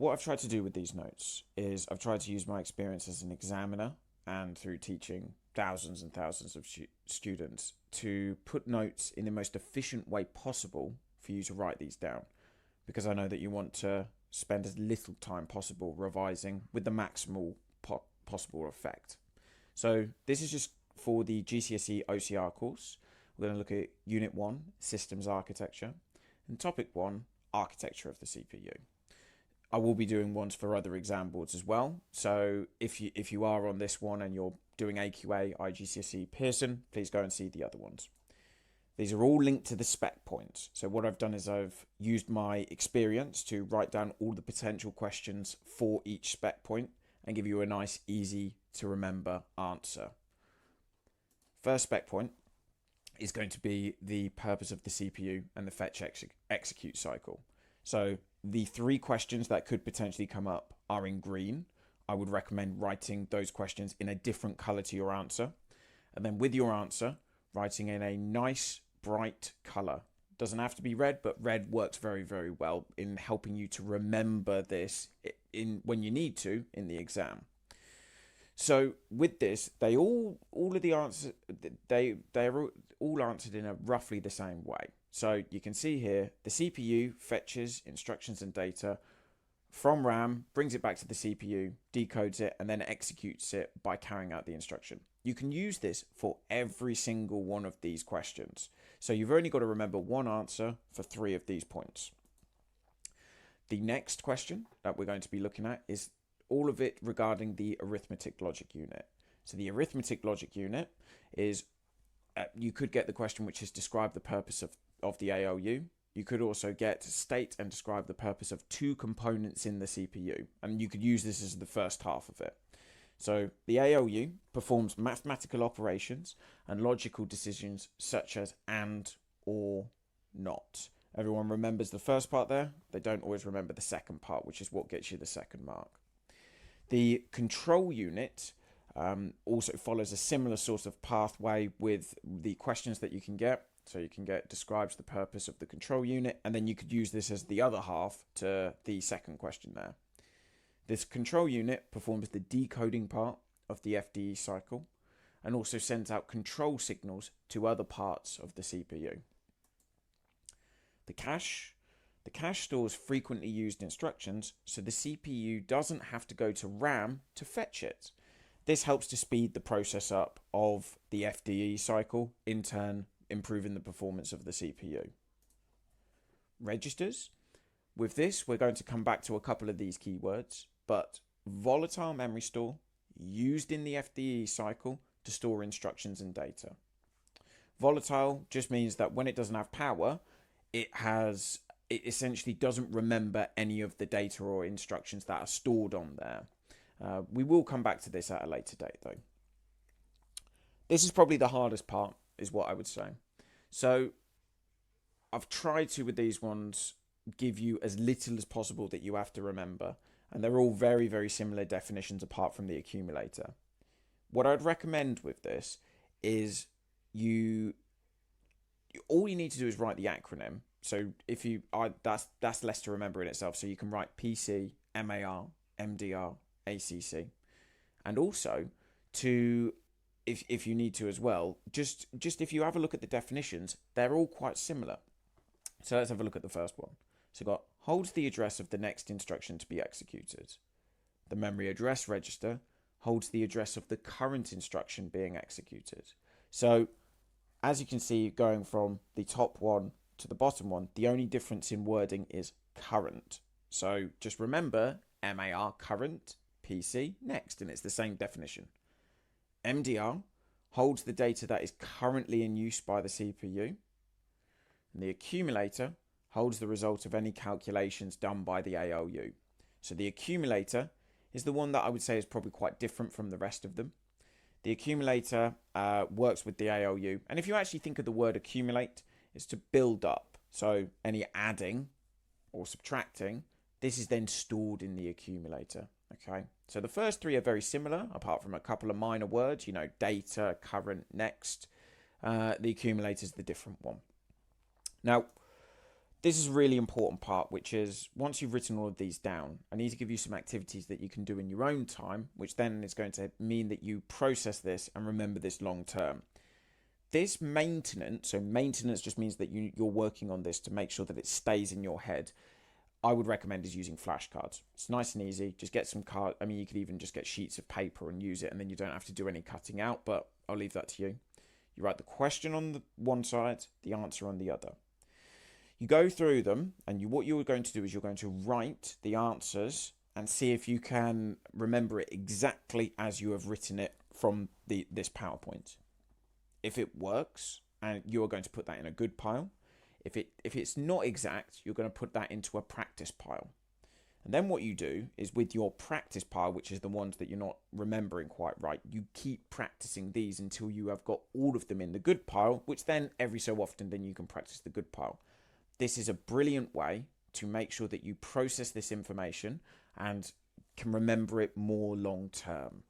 what I've tried to do with these notes is I've tried to use my experience as an examiner and through teaching thousands and thousands of students to put notes in the most efficient way possible for you to write these down, because I know that you want to spend as little time possible revising with the maximal possible effect. So this is just for the GCSE OCR course. We're going to look at Unit 1, Systems Architecture, and Topic 1, Architecture of the CPU. I will be doing ones for other exam boards as well. So if you are on this one and you're doing AQA, IGCSE, Pearson, please go and see the other ones. These are all linked to the spec points. So what I've done is I've used my experience to write down all the potential questions for each spec point and give you a nice, easy to remember answer. First spec point is going to be the purpose of the CPU and the fetch execute cycle. So the 3 questions that could potentially come up are in green. I would recommend writing those questions in a different color to your answer. And then with your answer, writing in a nice, bright color. Doesn't have to be red, but red works very, very well in helping you to remember this when you need to in the exam. So with this, all of the answers, they're all answered in a roughly the same way. So you can see here, the CPU fetches instructions and data from RAM, brings it back to the CPU, decodes it, and then executes it by carrying out the instruction. You can use this for every single one of these questions. So you've only got to remember one answer for 3 of these points. The next question that we're going to be looking at is all of it regarding the arithmetic logic unit. So the arithmetic logic unit is, you could get the question which is describe the purpose of the ALU. You could also get state and describe the purpose of 2 components in the CPU. And you could use this as the first half of it. So the ALU performs mathematical operations and logical decisions such as and, or, not. Everyone remembers the first part there. They don't always remember the second part, which is what gets you the second mark. The control unit also follows a similar sort of pathway with the questions that you can get. So you can get describes the purpose of the control unit, and then you could use this as the other half to the second question there. This control unit performs the decoding part of the FDE cycle and also sends out control signals to other parts of the CPU. The cache stores frequently used instructions, so the CPU doesn't have to go to RAM to fetch it. This helps to speed the process up of the FDE cycle, in turn improving the performance of the CPU. Registers. With this, we're going to come back to a couple of these keywords, but volatile memory store used in the FDE cycle to store instructions and data. Volatile just means that when it doesn't have power, it essentially doesn't remember any of the data or instructions that are stored on there. We will come back to this at a later date though. This is probably the hardest part, is what I would say. So I've tried to, with these ones, give you as little as possible that you have to remember. And they're all very, very similar definitions apart from the accumulator. What I'd recommend with this is all you need to do is write the acronym. So that's less to remember in itself. So you can write PC, MAR, MDR, ACC. And also if you need to as well, just if you have a look at the definitions, they're all quite similar. So let's have a look at the first one. So got holds the address of the next instruction to be executed. The memory address register holds the address of the current instruction being executed. So as you can see, going from the top one to the bottom one, the only difference in wording is current. So just remember MAR, current, PC, next, and it's the same definition. MDR holds the data that is currently in use by the CPU. And the accumulator holds the result of any calculations done by the ALU. So the accumulator is the one that I would say is probably quite different from the rest of them. The accumulator works with the ALU. And if you actually think of the word accumulate, it's to build up. So any adding or subtracting, this is then stored in the accumulator. Okay, so the first 3 are very similar, apart from a couple of minor words, data, current, next. The accumulator is the different one. Now, This is a really important part, which is once you've written all of these down, I need to give you some activities that you can do in your own time, which then is going to mean that you process this and remember this long term. This maintenance, so maintenance just means that you're working on this to make sure that it stays in your head. I would recommend is using flashcards. It's nice and easy. Just get some card. I mean, you could even just get sheets of paper and use it, and then you don't have to do any cutting out, but I'll leave that to you. You write the question on the one side, the answer on the other. You go through them, and what you're going to do is you're going to write the answers and see if you can remember it exactly as you have written it from this PowerPoint. If it works, and you're going to put that in a good pile. If it's not exact, you're going to put that into a practice pile. And then what you do is with your practice pile, which is the ones that you're not remembering quite right, you keep practicing these until you have got all of them in the good pile, which then every so often then you can practice the good pile. This is a brilliant way to make sure that you process this information and can remember it more long term.